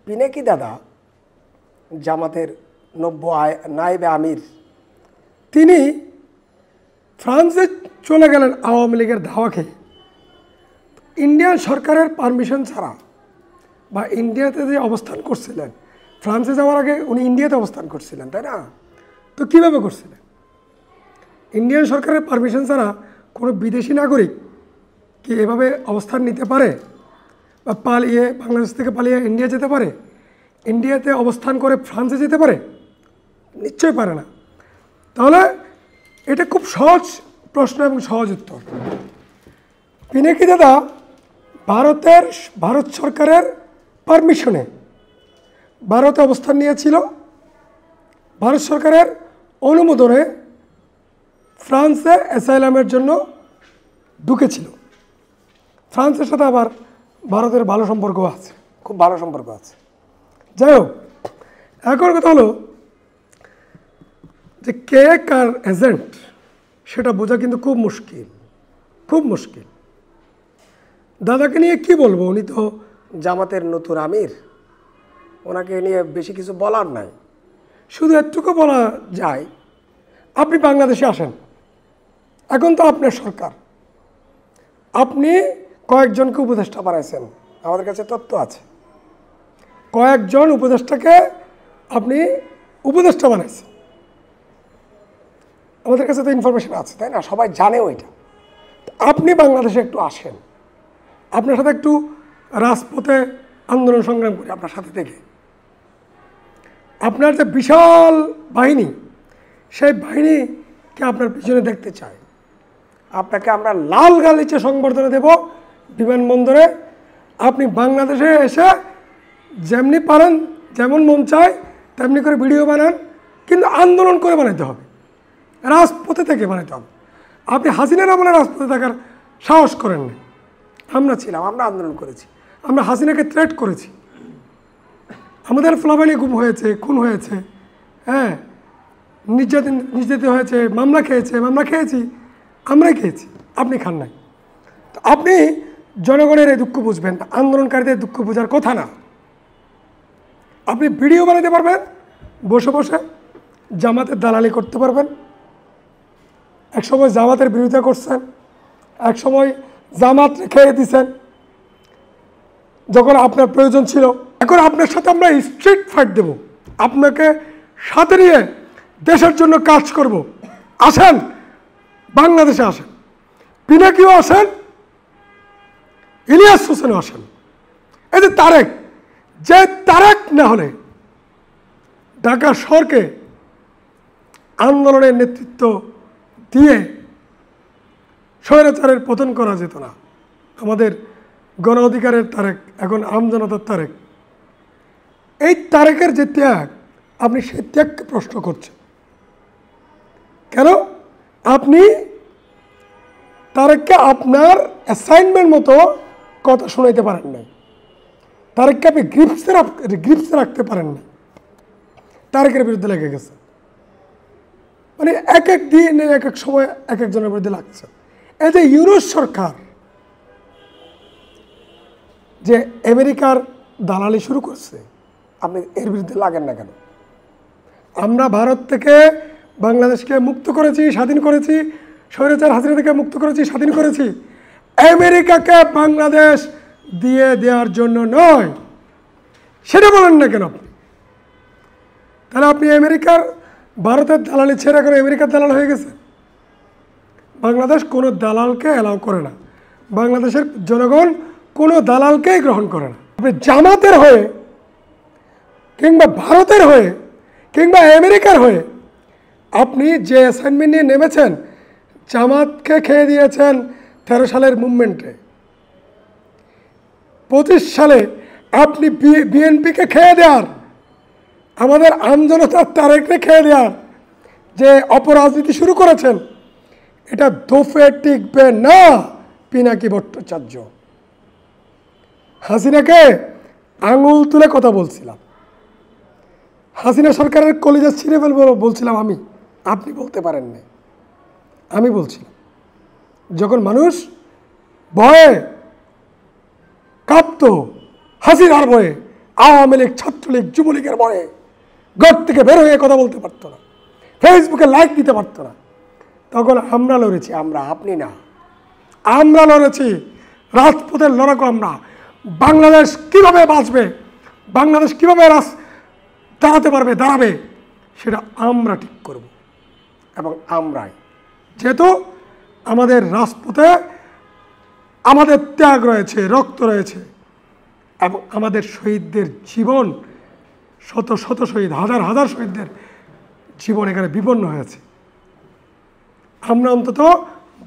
পিনাকি দাদা জামাতের নব্য নায়েবে আমির, তিনি ফ্রান্সে চলে গেলেন আওয়ামী লীগের ধাওয়া খেয়ে। ইন্ডিয়ান সরকারের পারমিশন ছাড়া বা ইন্ডিয়াতে যে অবস্থান করছিলেন, ফ্রান্সে যাওয়ার আগে উনি ইন্ডিয়াতে অবস্থান করছিলেন, তাই না? তো কীভাবে করছিলেন? ইন্ডিয়ান সরকারের পারমিশন ছাড়া কোনো বিদেশি নাগরিক কি এভাবে অবস্থান নিতে পারে বা পালিয়ে বাংলাদেশ থেকে পালিয়ে ইন্ডিয়া যেতে পারে? ইন্ডিয়াতে অবস্থান করে ফ্রান্সে যেতে পারে? নিশ্চয়ই পারে না। তাহলে এটা খুব সহজ প্রশ্ন এবং সহজ উত্তর। পিনাকি দাদা ভারত সরকারের পারমিশনে ভারতে অবস্থান নিয়েছিল, ভারত সরকারের অনুমোদনে ফ্রান্সে অ্যাসাইলামের জন্য ঢুকেছিল। ফ্রান্সের সাথে আবার ভারতের ভালো সম্পর্ক আছে, খুব ভালো সম্পর্ক আছে। যাই হোক, এখন কথা হলো যে কে কার এজেন্ট সেটা বোঝা কিন্তু খুব মুশকিল, খুব মুশকিল। দাদাকে নিয়ে কি বলবো, উনি তো জামাতের নতুন আমির, ওনাকে নিয়ে বেশি কিছু বলার নাই। শুধু এটুকু বলা যায়, আপনি বাংলাদেশে আসেন, এখন তো আপনার সরকার, আপনি কয়েকজনকে উপদেষ্টা বানাইছেন, আমাদের কাছে তথ্য আছে। কয়েকজন উপদেষ্টাকে আপনি উপদেষ্টা বানাইছেন, আমাদের কাছে তো ইনফরমেশন আছে, তাই না? সবাই জানে ওইটা। আপনি বাংলাদেশে একটু আসেন, আপনার সাথে একটু রাজপথে আন্দোলন সংগ্রাম করি আপনার সাথে থেকে। আপনার যে বিশাল বাহিনী, সেই বাহিনীকে আপনার পিছনে দেখতে চাই। আপনাকে আমরা লাল গালিচে সংবর্ধনা দেব বিমানবন্দরে। আপনি বাংলাদেশে এসে যেমনি পারেন, যেমন মন চায় তেমনি করে ভিডিও বানান, কিন্তু আন্দোলন করে বানাতে হবে, রাজপথে থেকে বানাতে হবে। আপনি হাসিনার আমলে রাজপথে থাকার সাহস করেন না। আমরা ছিলাম, আমরা আন্দোলন করেছি, আমরা হাসিনাকে থ্রেট করেছি, আমাদের ফ্লাবানি গুম হয়েছে, খুন হয়েছে, হ্যাঁ, নির্যাতিত হয়েছে, মামলা খেয়েছি, আমরাই খেয়েছি, আপনি খান নাই। তো আপনি জনগণের এই দুঃখ বুঝবেন না, আন্দোলনকারীদের দুঃখ বোঝার কথা না। আপনি ভিডিও বানাতে পারবেন, বসে বসে জামাতের দালালি করতে পারবেন। একসময় জামাতের বিরোধিতা করছেন, একসময় জামাত খেয়ে দিছেন যখন আপনার প্রয়োজন ছিল। এখন আপনার সাথে আমরা স্ট্রিট ফাইট দেব, আপনাকে সাথে নিয়ে দেশের জন্য কাজ করব। আসেন, বাংলাদেশে আসেন, পিনাকিও আসেন, ইলিয়াস হোসেনও আসেন। এই যে তারেক না হলে ঢাকা শহরকে আন্দোলনের নেতৃত্ব দিয়ে স্বৈরাচারের পতন করা যেত না। আমাদের গণ অধিকারের তারেক, এখন আমজনতার তারেক। এই তারেকের যে ত্যাগ, আপনি সেই ত্যাগকে প্রশ্ন করছেন কেন? আপনি তারেককে আপনার অ্যাসাইনমেন্ট মতো কথা শোনাইতে পারেন নাই, তারেককে আপনি গ্রিপসে রাখতে পারেন না। তারেকের বিরুদ্ধে লেগে গেছে, মানে এক এক দিন এক এক সময় এক একজনের বিরুদ্ধে লাগছে। এই যে ইউরোপ সরকার যে আমেরিকার দালালি শুরু করছে, আপনি এর বিরুদ্ধে লাগেন না কেন? আমরা ভারত থেকে বাংলাদেশকে মুক্ত করেছি, স্বাধীন করেছি, স্বৈরাচার হাসিনা থেকে মুক্ত করেছি, স্বাধীন করেছি, আমেরিকাকে বাংলাদেশ দিয়ে দেওয়ার জন্য নয়। সেটা বলেন না কেন আপনি? তাহলে আপনি ভারতের দালালি ছেড়ে করে আমেরিকার দালাল হয়ে গেছে। বাংলাদেশ কোনো দালালকে অ্যালাউ করে না, বাংলাদেশের জনগণ কোনো দালালকেই গ্রহণ করে না। আপনি জামাতের হয়ে কিংবা ভারতের হয়ে কিংবা আমেরিকার হয়ে আপনি যে অ্যাসাইনমেন্ট নিয়ে নেমেছেন, জামাতকে খেয়ে দিয়েছেন 13 সালের মুভমেন্টে। 25 সালে আপনি বিএনপিকে খেয়ে দেওয়ার, আমাদের আমজনতার তারেককে খেয়ে দেওয়ার যে অপরাজনীতি শুরু করেছেন, এটা দোফে টিকবে না। পিনাকি ভট্টাচার্য, হাসিনাকে আঙুল তুলে কথা বলছিলাম, হাসিনা সরকারের কলিজা ছিঁড়ে ফেলবো বলছিলাম আমি, আপনি বলতে পারেন না। আমি বলছিলাম যখন মানুষ ভয়ে কাঁপতো, হাসিনার ভয়ে, আওয়ামী লীগ, ছাত্রলীগ, যুবলীগের ভয়ে ঘর থেকে বের হয়ে কথা বলতে পারতো না, ফেসবুকে লাইক দিতে পারতো না। তখন আমরা লড়েছি, আমরা, আপনি না, আমরা লড়েছি। রাজপথের লড়াকু আমরা। বাংলাদেশ কিভাবে বাঁচবে, বাংলাদেশ কিভাবে দাঁড়াতে পারবে, দাঁড়াবে, সেটা আমরা ঠিক করব। এবং আমরাই, যেহেতু আমাদের রাজপথে আমাদের ত্যাগ রয়েছে, রক্ত রয়েছে, এবং আমাদের শহীদদের জীবন, শত শত শহীদ, হাজার হাজার শহীদদের জীবন এখানে বিপন্ন হয়েছে। আমরা অন্তত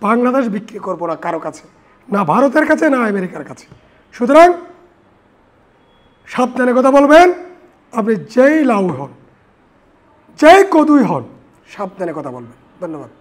বাংলাদেশ বিক্রি করব না কারো কাছে, না ভারতের কাছে, না আমেরিকার কাছে। সুতরাং সাবধানে কথা বলবেন। আপনি যেই লাউ হন, যেই কদুই হন, সাবধানে কথা বলবেন। ধন্যবাদ।